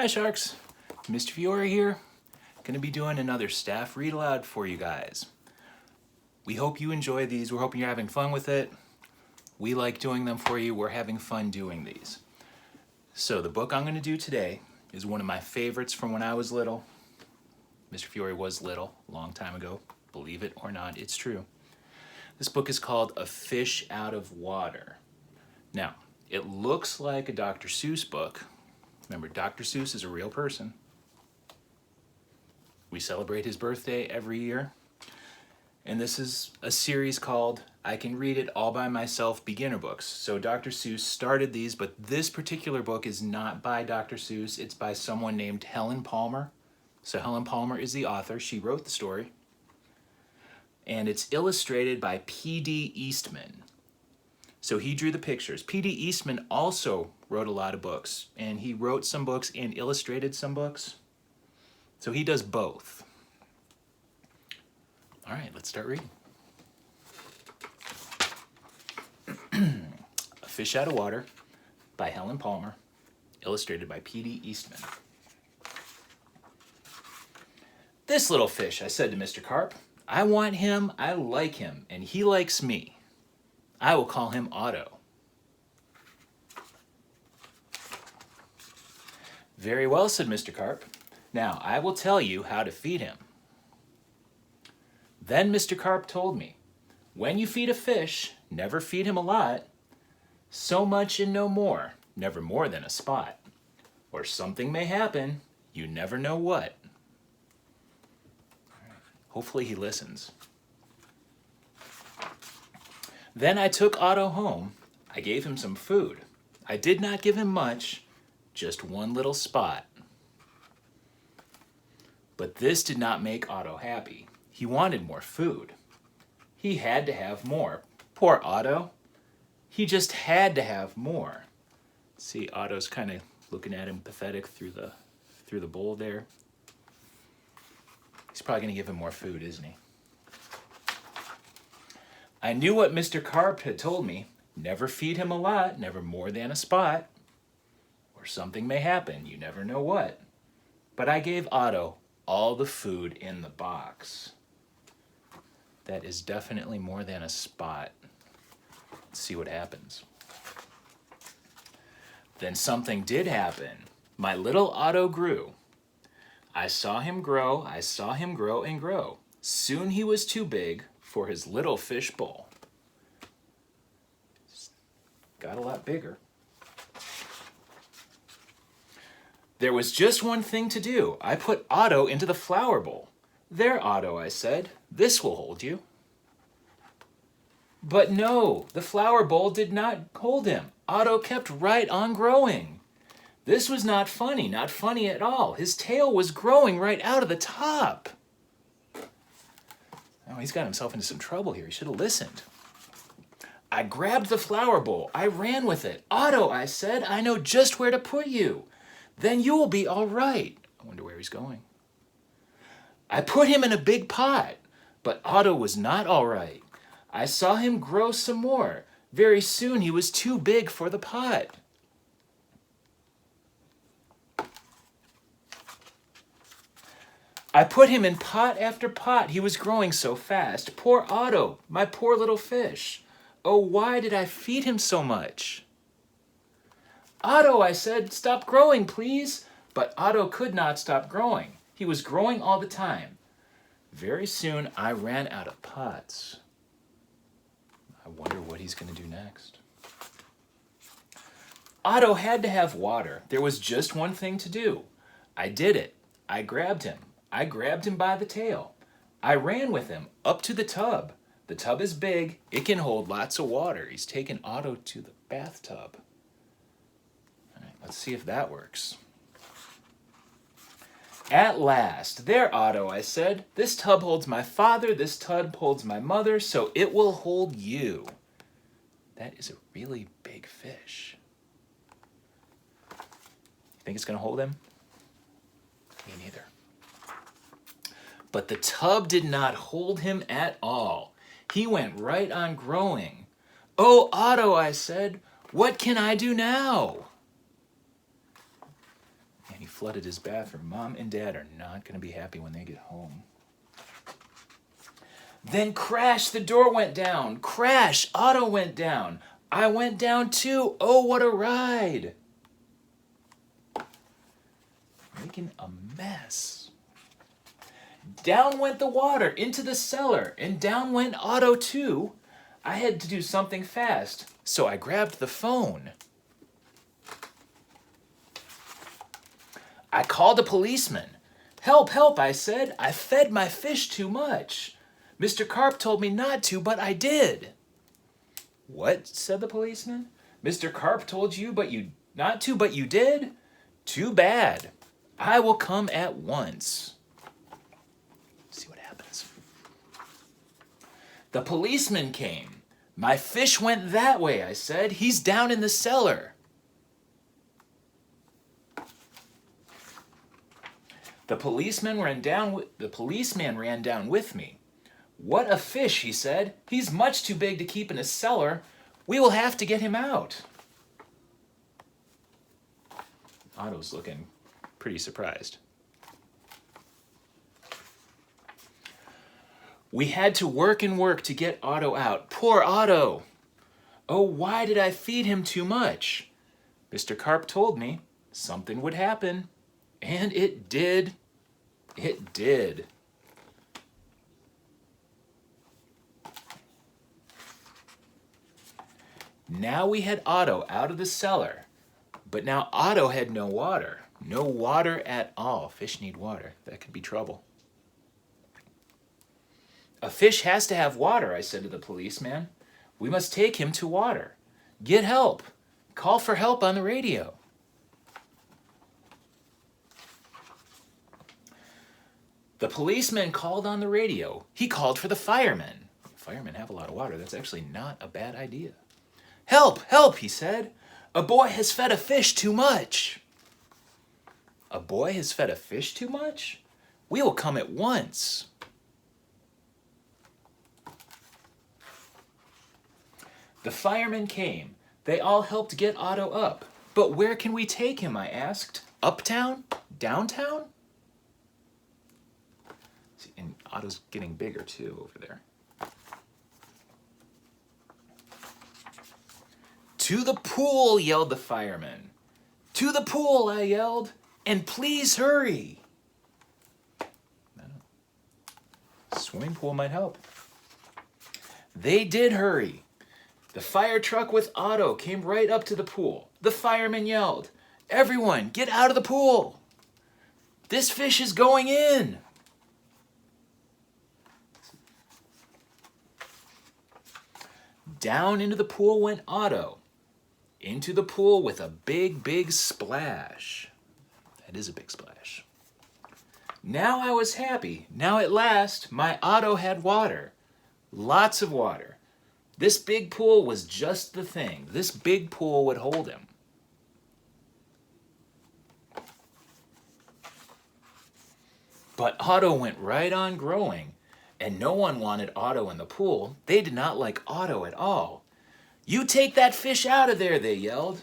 Hi Sharks, Mr. Fiore here. Going to be doing another staff read aloud for you guys. We hope you enjoy these. We're hoping you're having fun with it. We like doing them for you. We're having fun doing these. So the book I'm going to do today is one of my favorites from when I was little. Mr. Fiore was little, a long time ago. Believe it or not, it's true. This book is called A Fish Out of Water. Now, it looks like a Dr. Seuss book. Remember, Dr. Seuss is a real person. We celebrate his birthday every year. And this is a series called I Can Read It All by Myself Beginner Books. So Dr. Seuss started these, but this particular book is not by Dr. Seuss. It's by someone named Helen Palmer. So Helen Palmer is the author. She wrote the story. And it's illustrated by P.D. Eastman. So he drew the pictures. P.D. Eastman also wrote a lot of books, and he wrote some books and illustrated some books. So he does both. All right, let's start reading. A Fish Out of Water by Helen Palmer, illustrated by P.D. Eastman. This little fish, I said to Mr. Carp, I want him, I like him, and he likes me. I will call him Otto. Very well, said Mr. Carp. Now, I will tell you how to feed him. Then Mr. Carp told me, when you feed a fish, never feed him a lot. So much and no more, never more than a spot. Or something may happen, you never know what. Hopefully he listens. Then I took Otto home. I gave him some food. I did not give him much, just one little spot. But this did not make Otto happy. He wanted more food. He had to have more. Poor Otto. He just had to have more. See, Otto's kind of looking at him pathetic through the bowl there. He's probably going to give him more food, isn't he? I knew what Mr. Carp had told me. Never feed him a lot, never more than a spot. Or something may happen, you never know what. But I gave Otto all the food in the box. That is definitely more than a spot. Let's see what happens. Then something did happen. My little Otto grew. I saw him grow and grow. Soon he was too big for his little fish bowl. Got a lot bigger. There was just one thing to do. I put Otto into the flower bowl. There, Otto, I said, this will hold you. But no, the flower bowl did not hold him. Otto kept right on growing. This was not funny at all. His tail was growing right out of the top. Oh, he's got himself into some trouble here. He should have listened. I grabbed the flower bowl. I ran with it. Otto, I said, I know just where to put you. Then you will be all right. I wonder where he's going. I put him in a big pot, but Otto was not all right. I saw him grow some more. Very soon he was too big for the pot. I put him in pot after pot. He was growing so fast. Poor Otto, my poor little fish. Oh, why did I feed him so much? Otto, I said, stop growing, please. But Otto could not stop growing. He was growing all the time. Very soon, I ran out of pots. I wonder what he's going to do next. Otto had to have water. There was just one thing to do. I did it. I grabbed him. I grabbed him by the tail. I ran with him up to the tub. The tub is big. It can hold lots of water. He's taken Otto to the bathtub. All right, let's see if that works. At last, there, Otto, I said. This tub holds my father. This tub holds my mother, so it will hold you. That is a really big fish. You think it's going to hold him? Me neither. But the tub did not hold him at all. He went right on growing. Oh, Otto, I said, what can I do now? flooded his bathroom. Mom and Dad are not going to be happy when they get home. Then crash, the door went down. Crash, Otto went down. I went down too. Oh, what a ride. Making a mess. Down went the water into the cellar, and down went Otto too. I had to do something fast, so I grabbed the phone. I called a policeman. Help, help, I said. I fed my fish too much. Mr. Carp told me not to, but I did. What? Said the policeman. Mr. Carp told you not to, but you did? Too bad. I will come at once. See what happens. The policeman came. My fish went that way, I said. He's down in the cellar. The policeman ran down with me. What a fish, he said. He's much too big to keep in a cellar. We will have to get him out. Otto's looking pretty surprised. We had to work and work to get Otto out. Poor Otto. Oh, why did I feed him too much? Mr. Carp told me something would happen. And it did. It did. Now we had Otto out of the cellar, but now Otto had no water. No water at all. Fish need water. That could be trouble. A fish has to have water, I said to the policeman. We must take him to water. Get help. Call for help on the radio. The policeman called on the radio. He called for the firemen. Firemen have a lot of water. That's actually not a bad idea. Help, help, he said. A boy has fed a fish too much. A boy has fed a fish too much? We will come at once. The firemen came. They all helped get Otto up. But where can we take him, I asked. Uptown? Downtown? See, and Otto's getting bigger too over there. To the pool, yelled the fireman. To the pool, I yelled, and please hurry. Swimming pool might help. They did hurry. The fire truck with Otto came right up to the pool. The fireman yelled, everyone, get out of the pool. This fish is going in. Down into the pool went Otto. Into the pool with a big, big splash. That is a big splash. Now I was happy. Now at last, my Otto had water. Lots of water. This big pool was just the thing. This big pool would hold him. But Otto went right on growing, and no one wanted Otto in the pool. They did not like Otto at all. You take that fish out of there, they yelled.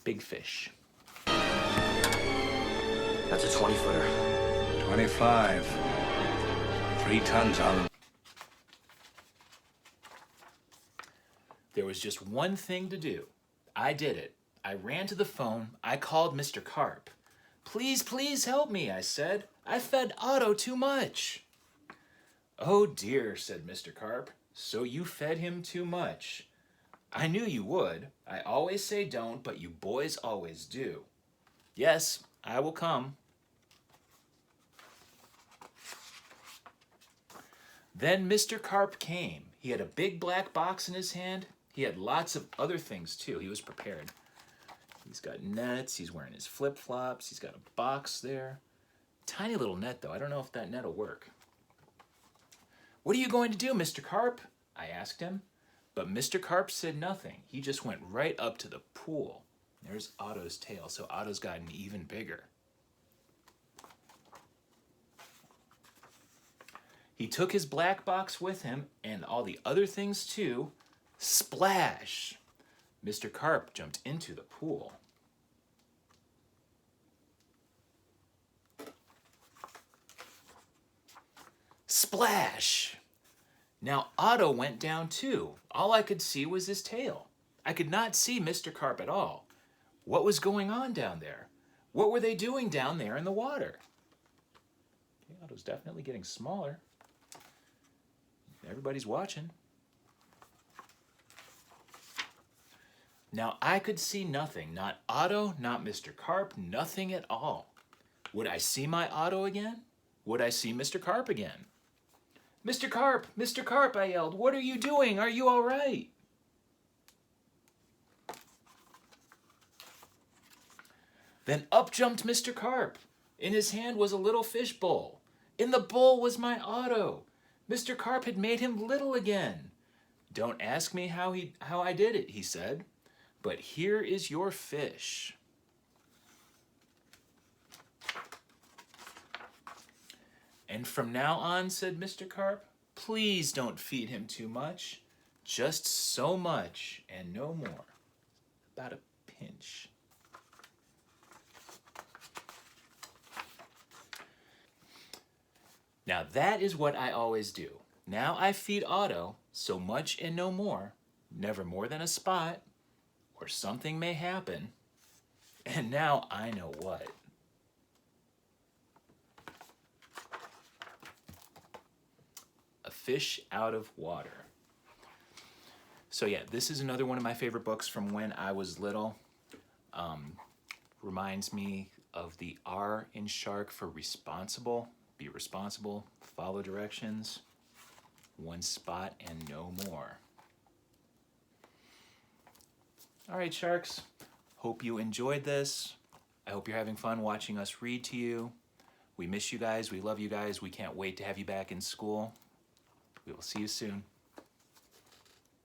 Big fish. That's a 20-footer. 25. 3 tons on. There was just one thing to do. I did it. I ran to the phone. I called Mr. Carp. Please, please help me, I said. I fed Otto too much. Oh dear, said Mr. Carp. So you fed him too much. I knew you would. I always say don't, but you boys always do. Yes, I will come. Then Mr. Carp came. He had a big black box in his hand. He had lots of other things too. He was prepared. He's got nets. He's wearing his flip-flops. He's got a box there. Tiny little net though. I don't know if that net will work. What are you going to do, Mr. Carp? I asked him. But Mr. Carp said nothing. He just went right up to the pool. There's Otto's tail, so Otto's gotten even bigger. He took his black box with him and all the other things too. Splash! Mr. Carp jumped into the pool. Splash! Now Otto went down too. All I could see was his tail. I could not see Mr. Carp at all. What was going on down there? What were they doing down there in the water? Okay, Otto's definitely getting smaller. Everybody's watching. Now I could see nothing. Not Otto, not Mr. Carp, nothing at all. Would I see my Otto again? Would I see Mr. Carp again? Mr. Carp, I yelled. What are you doing? Are you all right? Then up jumped Mr. Carp. In his hand was a little fish bowl. In the bowl was my Otto. Mr. Carp had made him little again. Don't ask me how I did it, he said, but here is your fish. And from now on, said Mr. Carp, please don't feed him too much. Just so much and no more. About a pinch. Now that is what I always do. Now I feed Otto so much and no more, never more than a spot, or something may happen. And now I know what. A fish out of water. So yeah, this is another one of my favorite books from when I was little. Reminds me of the R in shark for responsible. Be responsible, follow directions, one spot and no more. All right, sharks, hope you enjoyed this. I hope you're having fun watching us read to you. We miss you guys, we love you guys, we can't wait to have you back in school. We will see you soon.